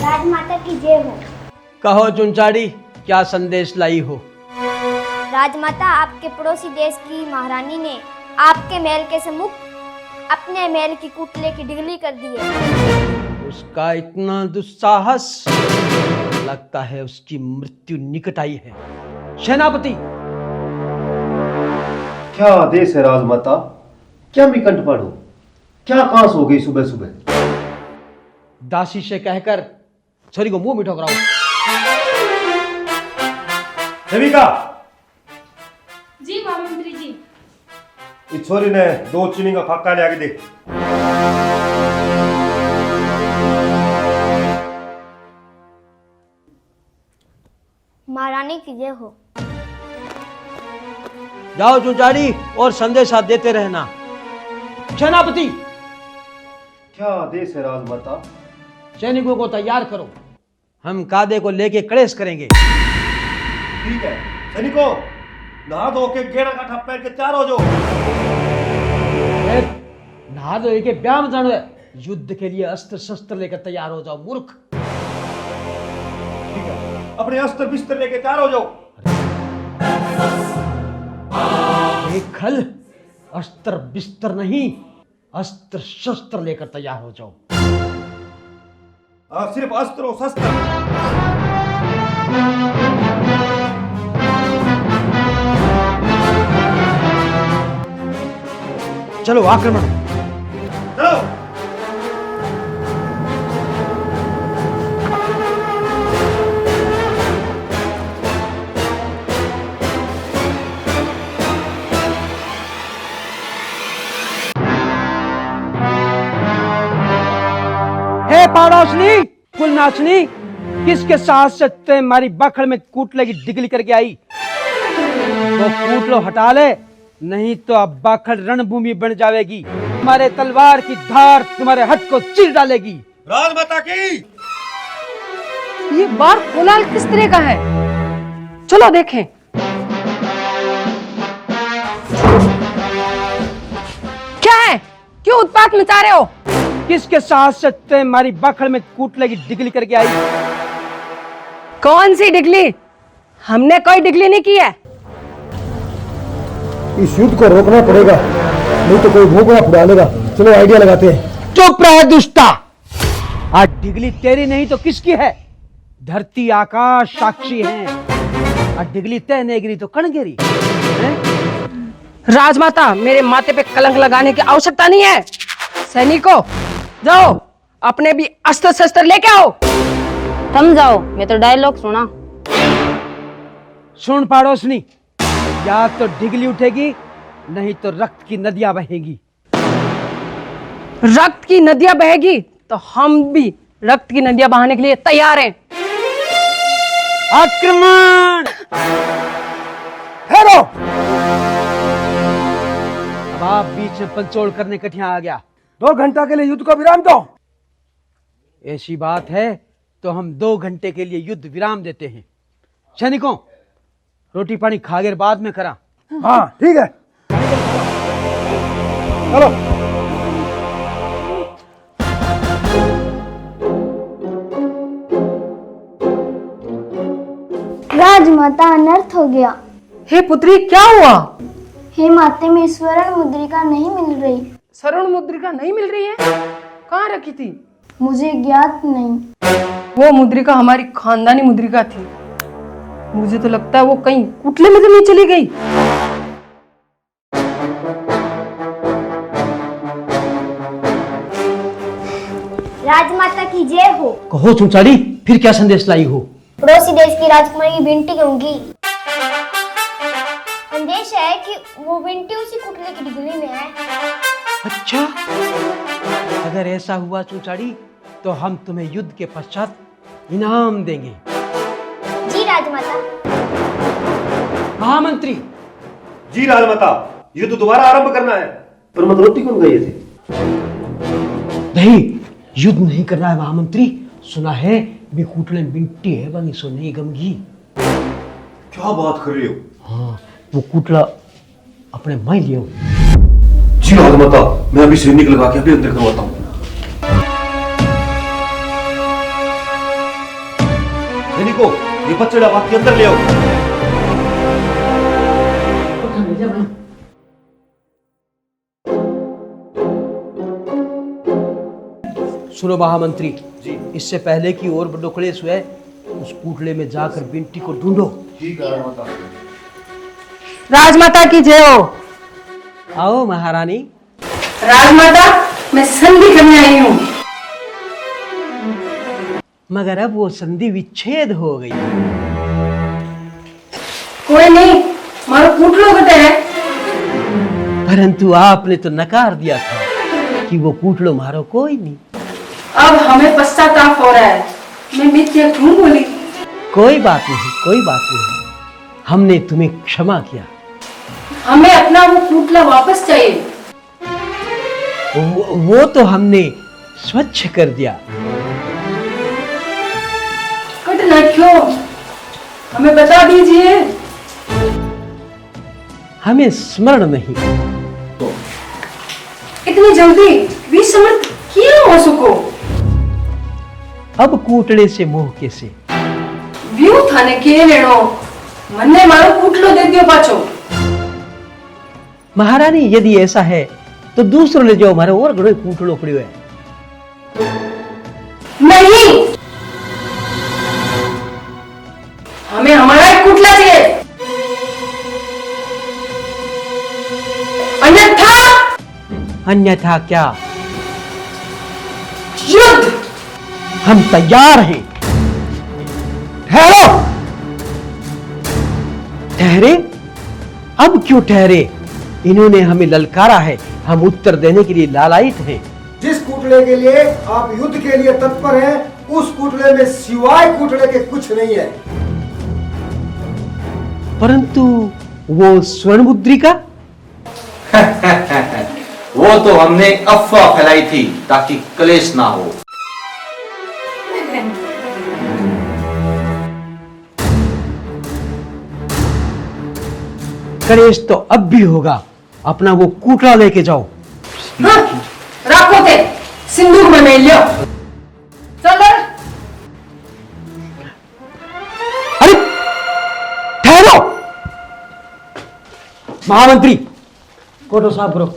राजमाता की जय हो। कहो चुनचाड़ी, क्या संदेश लाई हो? राजमाता, आपके पड़ोसी देश की महारानी ने आपके महल के सम्मुख अपने महल की कुटले की डिगली कर दी है। उसका इतना दुस्साहस, लगता है उसकी मृत्यु निकट आई है। सेनापति, क्या आदेश है राजमाता? क्या मिकंठ पढ़ो? क्या कांस हो गई सुबह सुबह? दासी से कहकर छोरी को मुंह मीठा कराओ। सेविका, जी महामंत्री जी। इस छोरी ने 2 चीनी का फाका ले आके दे। महारानी की जय हो। जाओ चुनचाड़ी और संदेशा देते रहना। सेनापति, क्या आदेश है राजमाता? सैनिकों को तैयार करो, हम कादे को लेके कलेश करेंगे। ठीक है सैनिकों, नहा धो के गेड़ा का ठप पहन के तैयार हो जाओ। नहा धो के व्यायाम जानो है, युद्ध के लिए अस्त्र शस्त्र लेकर तैयार हो जाओ मूर्ख। ठीक है, अपने अस्त्र बिस्तर लेके तैयार हो जाओ। खल, अस्त्र बिस्तर नहीं, अस्त्र शस्त्र लेकर तैयार हो जाओ। सिर्फ अस्त्र और शस्त्र। चलो आक्रमण। चलो। हे पाड़ोसनी, कुल नाचनी, किसके साथ से तुम्हारी बखड़ में कूटले की डिगली करके आई? वो कूटलो हटा ले, नहीं तो अब बखड़ रणभूमि बन जाएगी। तुम्हारे तलवार की धार तुम्हारे हट को चीर डालेगी। राजमाता की ये बार कोलाहल किस तरह का है? चलो देखें। क्या है? क्यों उत्पात मचा रहे हो? किसके साथ से तुम्हारी बखड़ में कूटले की डिगली करके आई? कौन सी डिगली? हमने कोई डिगली नहीं की है। इस युद्ध को रोकना पड़ेगा, नहीं तो कोई भूखना फुरा लेगा। चलो आइडिया लगाते हैं। चुप रह दुष्टा, आज डिगली तेरी नहीं तो किसकी है? धरती आकाश साक्षी हैं। आज डिगली तय नहीं गिरी तो कण गिरी हैं? राजमाता, मेरे माथे पे कलंक लगाने की आवश्यकता नहीं है। सैनिकों, जाओ अपने भी अस्त्र शस्त्र लेके आओ। थम जाओ, मैं तो डायलॉग सुना। सुन पाड़ोसनी, या तो डिगली उठेगी, नहीं तो रक्त की नदियां बहेगी। रक्त की नदियां बहेगी तो हम भी रक्त की नदियां बहाने के लिए तैयार हैं। आक्रमण! हेरो! अब आप बीच में पंचोड़ करने कठिया आ गया। 2 घंटा के लिए युद्ध को विराम दो। ऐसी बात है तो हम 2 घंटे के लिए युद्ध विराम देते हैं। सैनिकों, रोटी पानी खागर बाद में करा। हाँ ठीक है, चलो। राजमाता, अनर्थ हो गया। हे पुत्री, क्या हुआ? हे माते, में स्वर्ण मुद्रिका नहीं मिल रही। स्वर्ण मुद्रिका नहीं मिल रही है? कहाँ रखी थी? मुझे ज्ञात नहीं। वो मुद्रिका हमारी खानदानी मुद्रिका थी। मुझे तो लगता है वो कहीं कुटले में तो नहीं चली गई। राजमाता की जय हो। कहो चुनचाड़ी, फिर क्या संदेश लाई हो? पड़ोसी देश की राजकुमारी की बेटी कहूंगी। संदेश है कि वो बेटी उसी कुटले की डिगली में है। अच्छा, अगर ऐसा हुआ चुनचाड़ी, तो हम तुम्हें युद्ध के पश्चात इनाम देंगे। जी राजमाता। महामंत्री, जी राजमाता, युद्ध दोबारा आरंभ करना है। पर मत रोटी कौन गए थे? नहीं, युद्ध नहीं करना है महामंत्री। सुना है भी कूटले मिट्टी है, वही सो नहीं गमगी। क्या बात कर रहे हो? हाँ, वो कूटला अपने माई लियो। जी राजमाता, मैं अभी सैनिक लगा के अभी अंदर करवाता हूँ। को ये बच्चड़ा बात के अंदर ले आओ। सुनो महामंत्री जी, इससे पहले कि और बड़ो क्लेश हुए, उस कूटले में जाकर बिंटी को ढूंढो। ठीक है राजमाता। राजमाता की जय हो। आओ महारानी। राजमाता, मैं संधि करने आई हूँ। मगर अब वो संधि विच्छेद हो गई। कोई नहीं, मारो कूटलो कटे है। परंतु आपने तो नकार दिया था कि वो कूटलो मारो कोई नहीं। अब हमें पश्चाताप हो रहा है। मैं मिथ्या क्यों बोली? कोई बात नहीं, कोई बात नहीं, हमने तुम्हें क्षमा किया। हमें अपना वो कूटला वापस चाहिए। वो तो हमने स्वच्छ कर दिया। कटना क्यों? हमें बता दीजिए। हमें स्मरण नहीं। इतनी जल्दी विस्मृत क्यों हो सको? अब कूटले से मोह कैसे? व्यू थाने के लेनो मन्ने मारो कूटलो दे दियो पाछो। महारानी, यदि ऐसा है तो दूसरों ले जाओ, हमारे और घड़ो कूटलो पड़ियो है। नहीं, हमें हमारा एक कूटला चाहिए, अन्यथा अन्यथा क्या? युद्ध। हम तैयार हैं। ठहरो। ठहरे? अब क्यों ठहरे? इन्होंने हमें ललकारा है, हम उत्तर देने के लिए लालायित हैं। जिस कूटले के लिए आप युद्ध के लिए तत्पर हैं, उस कूटले में सिवाय कूटले के कुछ नहीं है। परंतु वो स्वर्ण मुद्रिका? वो तो हमने अफवाह फैलाई थी ताकि क्लेश ना हो। क्लेश तो अब भी होगा। अपना वो कूटला लेके जाओ। हाँ, राखो ते सिंदूक में मेल लियो। चलो। अरे ठहरो। महामंत्री, कोटो साफ करो।